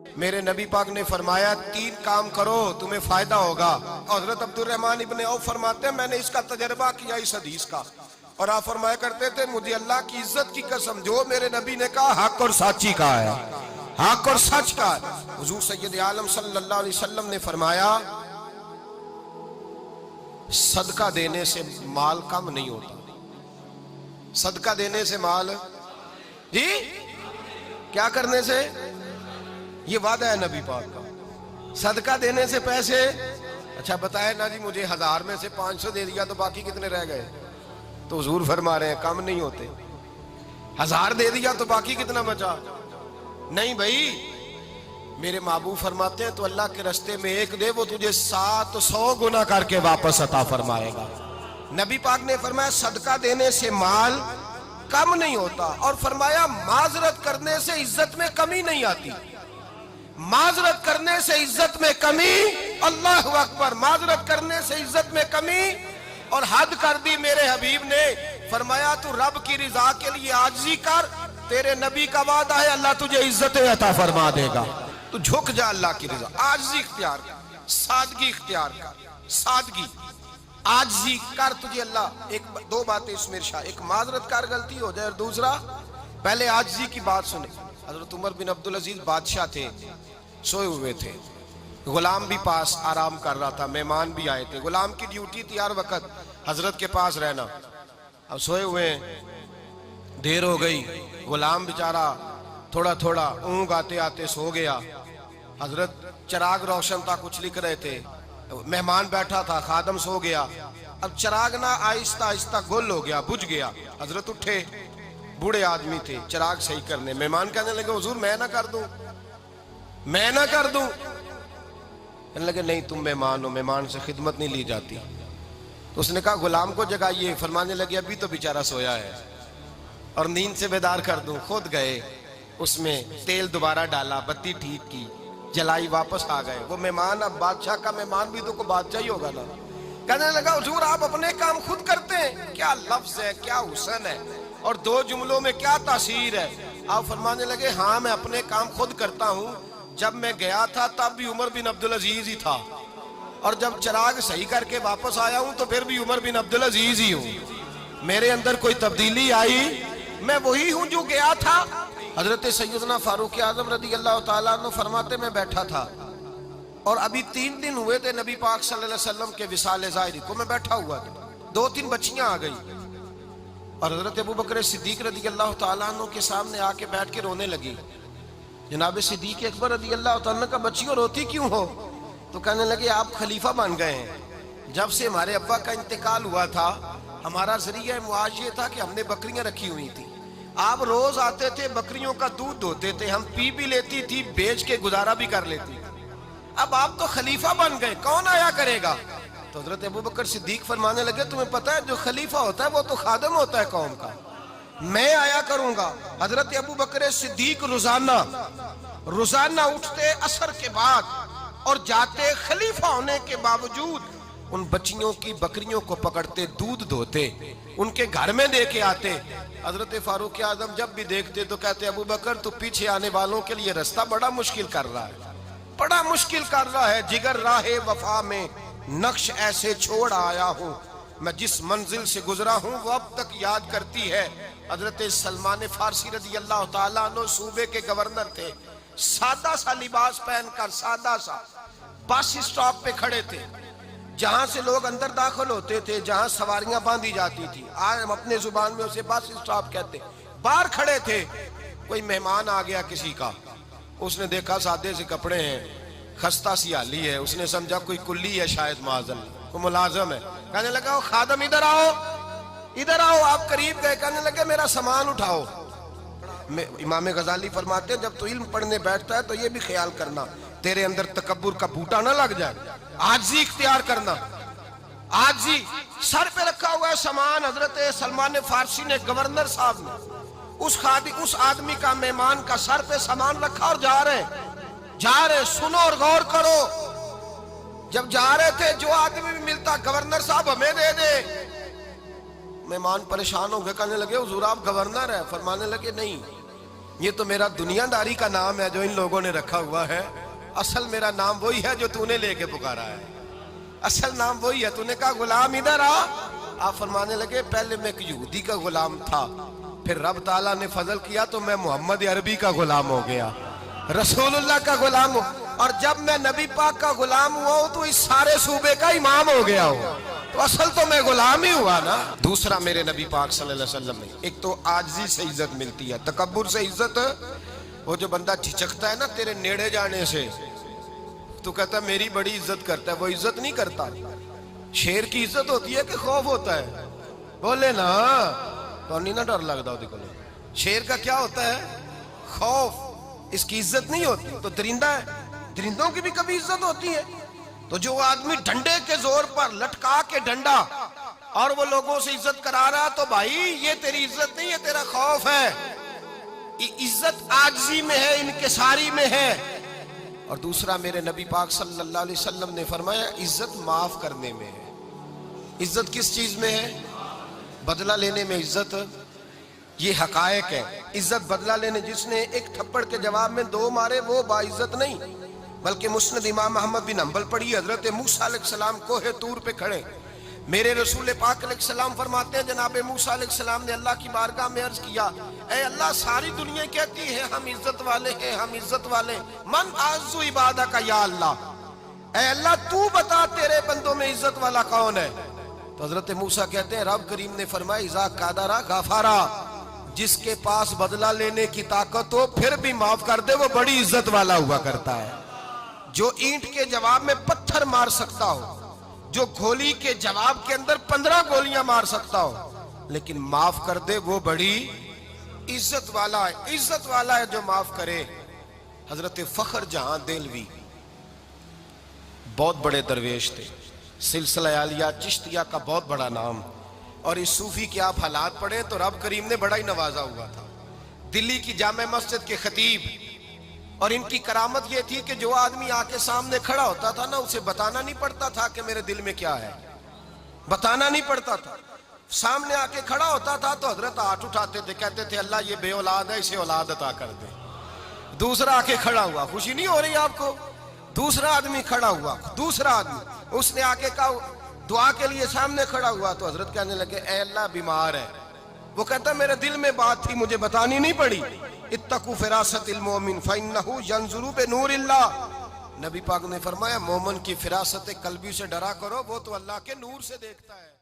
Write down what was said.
میرے نبی پاک نے فرمایا 3 کام کرو تمہیں فائدہ ہوگا. حضرت عبدالرحمن ابن عوف فرماتے ہیں میں نے اس کا تجربہ کیا اس حدیث کا, اور آپ فرمایا کرتے تھے مجھے اللہ کی عزت کی قسم جو میرے نبی نے کہا حق اور سچی کہا ہے, حق اور سچ کہا ہے. حضور سید عالم صلی اللہ علیہ وسلم نے فرمایا صدقہ دینے سے مال کم نہیں ہوتا. صدقہ دینے سے مال جی کیا کرنے سے, یہ وعدہ ہے نبی پاک کا. صدقہ دینے سے پیسے, اچھا بتائے نا جی مجھے 1000 میں سے 500 دے دیا تو باقی کتنے رہ گئے, تو حضور فرما رہے ہیں کم نہیں ہوتے. 1000 دے دیا تو باقی کتنا بچا, نہیں بھائی. میرے محبوب فرماتے ہیں تو اللہ کے رستے میں 1 دے وہ تجھے 700 گنا کر کے واپس عطا فرمائے گا. نبی پاک نے فرمایا صدقہ دینے سے مال کم نہیں ہوتا, اور فرمایا معذرت کرنے سے عزت میں کمی نہیں آتی. معذرت کرنے سے عزت میں کمی, اللہ اکبر, معذرت کرنے سے عزت میں کمی. اور حد کر دی میرے حبیب نے, فرمایا تو رب کی رضا کے لیے عاجزی کر, تیرے نبی کا وعدہ ہے اللہ تجھے عزت عطا فرما دے گا. تو جھک جا اللہ کی رضا, عاجزی اختیار کر, سادگی اختیار کر, سادگی عاجزی کر, تجھے اللہ 2 باتیں اس میں ارشاد, ایک معذرت کر غلطی ہو جائے, اور دوسرا پہلے عاجزی کی بات سنے. حضرت عمر بن عبدالعزیز بادشاہ تھے, سوئے ہوئے تھے, غلام بھی پاس آرام کر رہا تھا, مہمان بھی آئے تھے. غلام کی ڈیوٹی تھی ہر وقت حضرت کے پاس رہنا. اب سوئے ہوئے, دیر ہو گئی, غلام بیچارہ تھوڑا تھوڑا اونگ آتے آتے سو گیا. حضرت چراغ روشن تھا, کچھ لکھ رہے تھے, مہمان بیٹھا تھا, خادم سو گیا. اب چراغ نہ آہستہ آہستہ گل ہو گیا, بجھ گیا. حضرت اٹھے, بوڑھے آدمی تھے, چراغ صحیح کرنے. مہمان کہنے لگے حضور میں نہ کر دوں, میں نہ کر دوں. کہنے لگے نہیں تم مہمان ہو, مہمان سے خدمت نہیں لی جاتی. تو اس نے کہا غلام کو جگائیے. فرمانے لگے ابھی تو بیچارہ سویا ہے اور نیند سے بیدار کر دوں. خود گئے, اس میں تیل دوبارہ ڈالا, بتی ٹھیک کی, جلائی, واپس آ گئے. وہ مہمان, اب بادشاہ کا مہمان بھی تو کوئی بادشاہ ہی ہوگا نا. کہنے لگا حضور آپ اپنے کام خود کرتے ہیں, کیا لفظ ہے, کیا حسن ہے, اور 2 جملوں میں کیا تاثیر ہے. آپ فرمانے لگے ہاں میں اپنے کام خود کرتا ہوں. جب میں گیا تھا تب بھی عمر بن عبدالعزیز ہی تھا, اور جب چراغ صحیح کر کے واپس آیا ہوں تو پھر بھی عمر بن عبدالعزیز ہی ہوں. میرے اندر کوئی تبدیلی آئی, میں وہی ہوں جو گیا تھا. حضرت سیدنا فاروق اعظم رضی اللہ تعالیٰ عنہ فرماتے میں بیٹھا تھا, اور ابھی 3 دن ہوئے تھے نبی پاک صلی اللہ علیہ وسلم کے وصال ظاہری کو. میں بیٹھا ہوا تھا, 2-3 بچیاں آ گئی, اور حضرت ابو بکر صدیق رضی اللہ تعالیٰ عنہ کے سامنے آ کے بیٹھ کے رونے لگی. جناب صدیق اکبر رضی اللہ تعالیٰ عنہ کا بچیوں روتی کیوں ہو؟ تو کہنے لگے آپ خلیفہ بن گئے ہیں. جب سے ہمارے ابا کا انتقال ہوا تھا ہمارا ذریعہ معاش یہ تھا کہ ہم نے بکریاں رکھی ہوئی تھی. آپ روز آتے تھے, بکریوں کا دودھ دھوتے تھے, ہم پی بھی لیتی تھی, بیچ کے گزارا بھی کر لیتی. اب آپ تو خلیفہ بن گئے, کون آیا کرے گا؟ تو حضرت ابو بکر صدیق فرمانے لگے تمہیں پتہ ہے جو خلیفہ ہوتا ہے وہ تو خادم ہوتا ہے قوم کا, میں آیا کروں گا. حضرت ابو بکر صدیق روزانہ اٹھتے عصر کے بعد اور جاتے, خلیفہ ہونے کے باوجود ان بچیوں کی بکریوں کو پکڑتے, دودھ دھوتے, ان کے گھر میں دے کے آتے. حضرت فاروق اعظم جب بھی دیکھتے تو کہتے ابو بکر تو پیچھے آنے والوں کے لیے رستہ بڑا مشکل کر رہا ہے, بڑا مشکل کر رہا ہے. جگر راہ وفا میں نقش ایسے چھوڑ آیا ہوں, میں جس منزل سے گزرا ہوں وہ اب تک یاد کرتی ہے. حضرت سلمان فارسی رضی اللہ تعالیٰ عنہ صوبے کے گورنر تھے, سادہ سا لباس پہن کر, سادہ سا, بس اسٹاپ پہ کھڑے تھے, جہاں سے لوگ اندر داخل ہوتے تھے, جہاں سواریاں باندھی جاتی تھی, آج ہم اپنے زبان میں اسے بس اسٹاپ کہتے. باہر کھڑے تھے, کوئی مہمان آ گیا کسی کا, اس نے دیکھا سادے سے کپڑے ہیں, خستہ سی حالی ہے, اس نے سمجھا کوئی کلی ہے شاید, معاذاللہ کوئی ملازم ہے. کہنے لگا خادم ادھر آؤ, ادھر آؤ. آپ قریب گئے, کہنے لگے میرا سامان اٹھاؤ. امام غزالی فرماتے ہیں جب تو علم پڑھنے بیٹھتا ہے تو یہ بھی خیال کرنا تیرے اندر تکبر کا بوٹا نہ لگ جائے, عاجزی اختیار کرنا. عاجزی, سر پہ رکھا ہوا ہے سامان. حضرت سلمان فارسی نے, گورنر صاحب نے, اس آدمی کا, مہمان کا سر پہ سامان رکھا اور جا رہے. سنو اور غور کرو. جب جا رہے تھے جو آدمی بھی ملتا گورنر صاحب ہمیں دے دے. مہمان پریشان ہو گئے, کہنے لگے حضور آپ گورنر ہیں؟ فرمانے لگے نہیں, یہ تو میرا دنیا داری کا نام ہے جو ان لوگوں نے رکھا ہوا ہے، اصل میرا نام وہی ہے جو تو نے لے کے پکارا ہے، اصل نام وہی ہے۔ تو نے کہا غلام ادھر آ، آپ فرمانے لگے پہلے میں ایک یہودی کا غلام تھا، پھر رب تعالیٰ نے فضل کیا تو میں محمد عربی کا غلام ہو گیا، رسول اللہ کا غلام ہو، اور جب میں نبی پاک کا غلام ہوا ہوں تو اس سارے صوبے کا امام ہو گیا ہوں، تو اصل تو میں غلام ہی ہوا نا۔ دوسرا میرے نبی پاک صلی اللہ علیہ وسلم نے، ایک تو عاجزی سے عزت ملتی ہے، تکبر سے عزت، وہ جو بندہ جھجکتا ہے نا تیرے نیڑے جانے سے، تو کہتا ہے میری بڑی عزت کرتا ہے، وہ عزت نہیں کرتا۔ شیر کی عزت ہوتی ہے کہ خوف ہوتا ہے؟ بولے نا، تو نہیں نہ ڈر لگتا ہوتی کو۔ شیر کا کیا ہوتا ہے؟ خوف، اس کی عزت نہیں ہوتی۔ تو درندہ ہے، درندوں کی بھی کبھی عزت ہوتی ہے؟ تو جو آدمی ڈنڈے کے زور پر لٹکا کے ڈنڈا اور وہ لوگوں سے عزت کرا رہا، تو بھائی یہ تیری عزت نہیں، یہ تیرا خوف ہے۔ عزت عاجزی میں ہے، انکساری میں ہے۔ اور دوسرا میرے نبی پاک صلی اللہ علیہ وسلم نے فرمایا عزت معاف کرنے میں ہے۔ عزت کس چیز میں ہے؟ بدلہ لینے میں عزت، یہ حقائق ہے۔ عزت بدلہ لینے، جس نے ایک تھپڑ کے جواب میں 2 مارے وہ باعزت نہیں، بلکہ مسند امام احمد بن حنبل پڑھی، حضرت موسیٰ علیہ السلام کوہ طور پہ کھڑے، میرے رسول پاک علیہ السلام فرماتے ہیں جناب موسیٰ علیہ السلام نے اللہ کی بارگاہ میں عرض کیا، اے اللہ ساری دنیا کہتی ہے ہم عزت والے ہیں، ہم عزت والے، من اعز عبادک یا اللہ، اے اللہ تو بتا تیرے بندوں میں عزت والا کون ہے؟ تو حضرت موسیٰ کہتے ہیں رب کریم نے فرمایا اذا قادرا غفارا، جس کے پاس بدلہ لینے کی طاقت ہو پھر بھی معاف کر دے وہ بڑی عزت والا ہوا کرتا ہے۔ جو اینٹ کے جواب میں پتھر مار سکتا ہو، جو گولی کے جواب کے اندر 15 گولیاں مار سکتا ہو لیکن معاف کر دے وہ بڑی عزت والا ہے۔ عزت والا ہے جو معاف کرے۔ حضرت فخر جہاں دہلوی بہت بڑے درویش تھے، سلسلہ عالیہ چشتیہ کا بہت بڑا نام، اور اس صوفی کے آپ حالات پڑھیں تو رب کریم نے بڑا ہی نوازا ہوا تھا۔ دلی کی جامع مسجد کے خطیب، اور ان کی کرامت یہ تھی کہ جو آدمی آ کے سامنے کھڑا ہوتا تھا نا اسے بتانا نہیں پڑتا تھا کہ میرے دل میں کیا ہے، بتانا نہیں پڑتا تھا۔ سامنے آ کے کھڑا ہوتا تھا تو حضرت ہاتھ اٹھاتے تھے، کہتے تھے اللہ یہ بے اولاد ہے اسے اولاد عطا کر دے۔ دوسرا آ کے کھڑا ہوا، خوشی نہیں ہو رہی آپ کو؟ دوسرا آدمی کھڑا ہوا، دوسرا آدمی، اس نے آ کے کہا دعا کے لیے سامنے کھڑا ہوا تو حضرت کہنے لگے اے اللہ بیمار ہے، وہ کہتا میرے دل میں بات تھی مجھے بتانی نہیں پڑی، اتقوا فراست المومن فإنہ ینظر بنور اللہ، نبی پاک نے فرمایا مومن کی فراست قلبی سے ڈرا کرو، وہ تو اللہ کے نور سے دیکھتا ہے۔